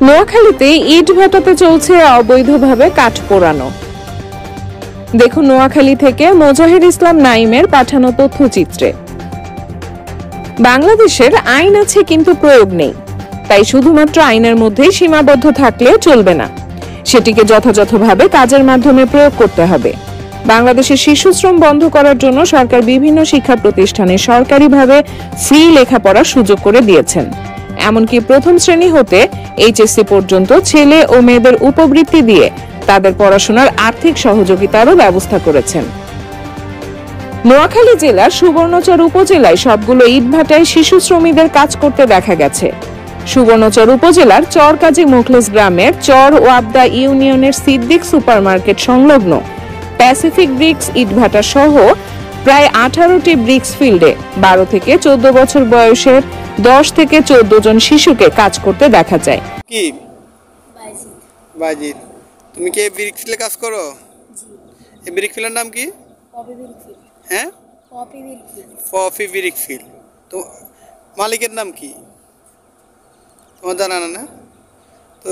নোয়াখালীতে ইট ভাটাতে চলছে অবৈধভাবে কাঠ পোড়ানো। দেখুন নোয়াখালী থেকে মোজাহির ইসলাম নাইমের পাঠানো তথ্যচিত্রে। বাংলাদেশের আইন আছে কিন্তু প্রয়োগ নেই, তাই শুধুমাত্র আইনের মধ্যেই সীমাবদ্ধ থাকলে চলবে না, সেটিকে যথাযথভাবে কাজের মাধ্যমে প্রয়োগ করতে হবে। বাংলাদেশের শিশু শ্রম বন্ধ করার জন্য সরকার বিভিন্ন শিক্ষা প্রতিষ্ঠানে সরকারিভাবে ফ্রি লেখাপড়ার সুযোগ করে দিয়েছেন। এমনকি প্রথম শ্রেণী হতে এইচএসসি পর্যন্ত ছেলে ও মেয়েদের উপবৃত্তি দিয়ে তাদের পড়াশোনার আর্থিক সহযোগিতারও ব্যবস্থা করেছেন। নোয়াখালী জেলার সুবর্ণচর উপজেলায় সবগুলো ইটভাটায় শিশু শ্রমিকদের কাজ করতে দেখা গেছে। সুবর্ণচর উপজেলার চরকাজী মুখলেস গ্রামের চর ওয়াবদা ইউনিয়নের সিদ্দিক সুপারমার্কেট সংলগ্ন প্যাসিফিক ব্রিক্স ইটভাটা সহ প্রায় 18টি ব্রিক্স ফিল্ডে 12 থেকে 14 বছর বয়সের 10 থেকে 14 জন শিশুকে কাজ করতে দেখা যায়। কি বাজিদ, তুমি কি ব্রিক্স ফিল্ডে কাজ করো? জি। এই ব্রিক্স ফিল্ডের নাম কি? Poppy brick field. হ্যাঁ, Poppy brick field. Poppy brick field. তো মালিকের নাম কি তোমার জানা না? তো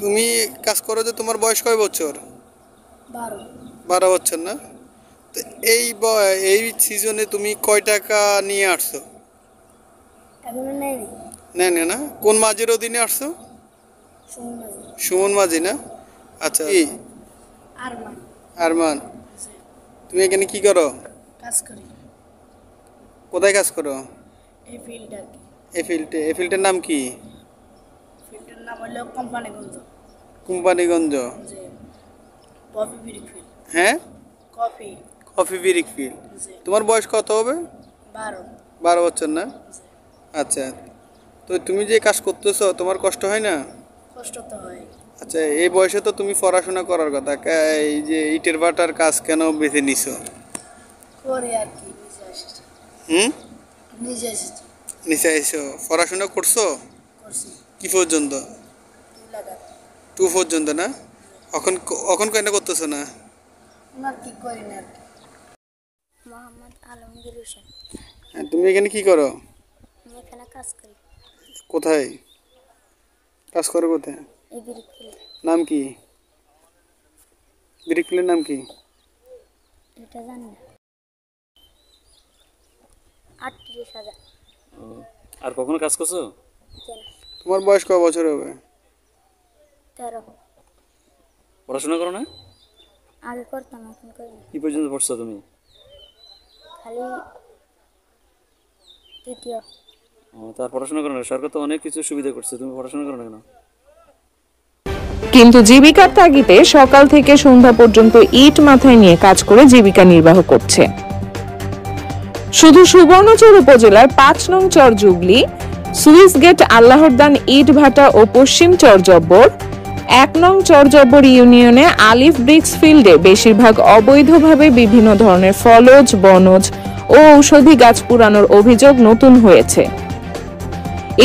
তুমি কাজ করো যে তোমার বয়স কয় বছর? 12 বছর না? তো এই সিজনে তুমি কয় টাকা নিয়ে আসছো? নেই না? কোন মাঝের অধীনে আসছো? সুমন মাঝি না? আচ্ছা, কি আরমান, তুমি এখানে কি করো? কাজ করি। কোথায় কাজ করো? এই ফিল্ডে। এই ফিল্ডের নাম কি? ফিল্ডের নাম হলো কোম্পানিগঞ্জ। কোম্পানিগঞ্জ। জি। Poppy brick field. হ্যাঁ, কফি ব্রিক ফিল্ড। তোমার বয়স কত হবে? 12 বছর না? আচ্ছা, তো তুমি যে কাজ করতেছো তোমার কষ্ট হয় না? কষ্ট তো হয়। আচ্ছা, এই বয়সে তো তুমি পড়াশোনা করার কথা, এই যে ইটের ভাটার কাজ কেন বেছে নিছো? করে আর কি, নিচে এসো। পড়াশোনা করছো? করছি। কি পর্যন্ত? 2 পর্যন্ত না? এখন কেন করতেছো না? আমার কি করি না আর কি। মোহাম্মদ আলমগীর হোসেন। তুমি এখানে কি করো? আমি এখানে কাজ করি। কোথায় কাজ করো? কোথায়? এই ব্রিক ফিল্ড। নাম কি ব্রিক ফিল্ডের নাম কি? এটা জানি না। 38,000। আর কখনো কাজ করছো? তোমার বয়স কত বছর হবে? 13। পড়াশোনা করো না? আগে করতাম, এখন করি না। কি পর্যন্ত পড়ছো তুমি? খালি তৃতীয়। তার পড়াশোনা করো না? সরকার তো অনেক কিছু সুবিধা করছে, তুমি পড়াশোনা করো না কেন? কিন্তু জীবিকার তাগিদে সকাল থেকে সন্ধ্যা পর্যন্ত ইট মাথায় নিয়ে কাজ করে জীবিকা নির্বাহ করছে। শুধু সুবর্ণচর উপজেলার 5 নং চর জুগলি, সুইস গেট আল্লাহরদান ইট ভাটা ও পশ্চিম চর জব্বর, 1 নং চর জব্বর ইউনিয়নে আলিফ ব্রিক্স ফিল্ডে বেশিরভাগ অবৈধভাবে বিভিন্ন ধরনের ফলজ, বনজ ও ঔষধি গাছ পুরানোর অভিযোগ নতুন হয়েছে।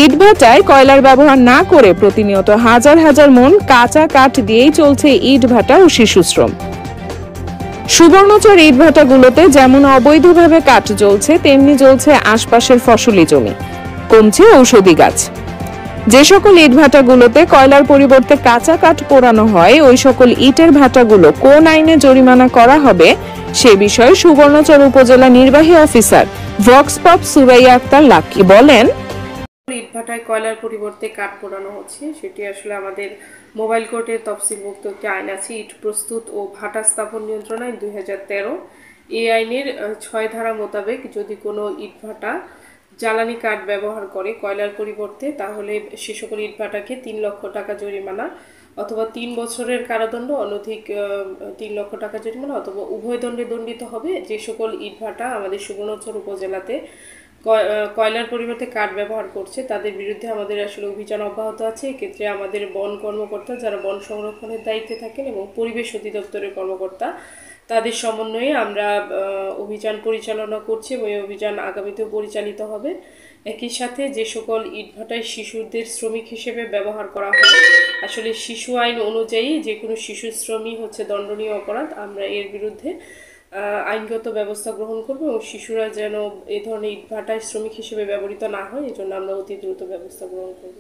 ইট ভাটায় কয়লার ব্যবহার না করে প্রতিনিয়ত হাজার হাজার মন কাঁচা কাঠ দিয়েই চলছে ইট ভাটা ও শিশু শ্রম। সুবর্ণচর ইট ভাটাগুলোতে যেমন অবৈধভাবে কাঠ জ্বলছে, তেমনি জ্বলছে আশপাশের ফসলি জমি, কমছে ঔষধি গাছ। যে সকল ইট ভাটাগুলোতে কয়লার পরিবর্তে কাঁচা কাঠ পোড়ানো হয়, ওই সকল ইটের ভাটাগুলো কোন আইনে জরিমানা করা হবে সে বিষয়ে সুবর্ণচর উপজেলা নির্বাহী অফিসার ভক্স পপ সুরাইয়া আক্তার লাকি বলেন, ইটভাটায় কয়লার পরিবর্তে কাঠ পোড়ানো হচ্ছে, সেটি আসলে আমাদের মোবাইল কোর্টের তফসিলভুক্ত একটি আইন আছে, ইট প্রস্তুত ও ভাটা স্থাপন নিয়ন্ত্রণ আইন 2013। এই আইনের 6 ধারা মোতাবেক যদি কোনো ইটভাটা জ্বালানি কাঠ ব্যবহার করে কয়লার পরিবর্তে, তাহলে সে সকল ইটভাটাকে 3 লক্ষ টাকা জরিমানা অথবা 3 বছরের কারাদণ্ড, অনধিক 3 লক্ষ টাকা জরিমানা অথবা উভয় দণ্ডে দণ্ডিত হবে যে সকল ইটভাটা আমাদের সুবর্ণচর উপজেলাতে কয়লার পরিবর্তে কাঠ ব্যবহার করছে। তাদের বিরুদ্ধে আমাদের আসলে অভিযান অব্যাহত আছে। এক্ষেত্রে আমাদের বন কর্মকর্তা যারা বন সংরক্ষণের দায়িত্বে থাকেন এবং পরিবেশ অধিদপ্তরের কর্মকর্তা, তাদের সমন্বয়ে আমরা অভিযান পরিচালনা করছি এবং এই অভিযান আগামীতেও পরিচালিত হবে। একই সাথে যে সকল ইটভাটায় শিশুদের শ্রমিক হিসেবে ব্যবহার করা হয়, আসলে শিশু আইন অনুযায়ী যে কোনো শিশু শ্রমই হচ্ছে দণ্ডনীয় অপরাধ। আমরা এর বিরুদ্ধে আইনগত ব্যবস্থা গ্রহণ করব এবং শিশুরা যেন এই ধরনের ইটভাটায় শ্রমিক হিসেবে ব্যবহৃত না হয়, এজন্য আমরা অতি দ্রুত ব্যবস্থা গ্রহণ করব।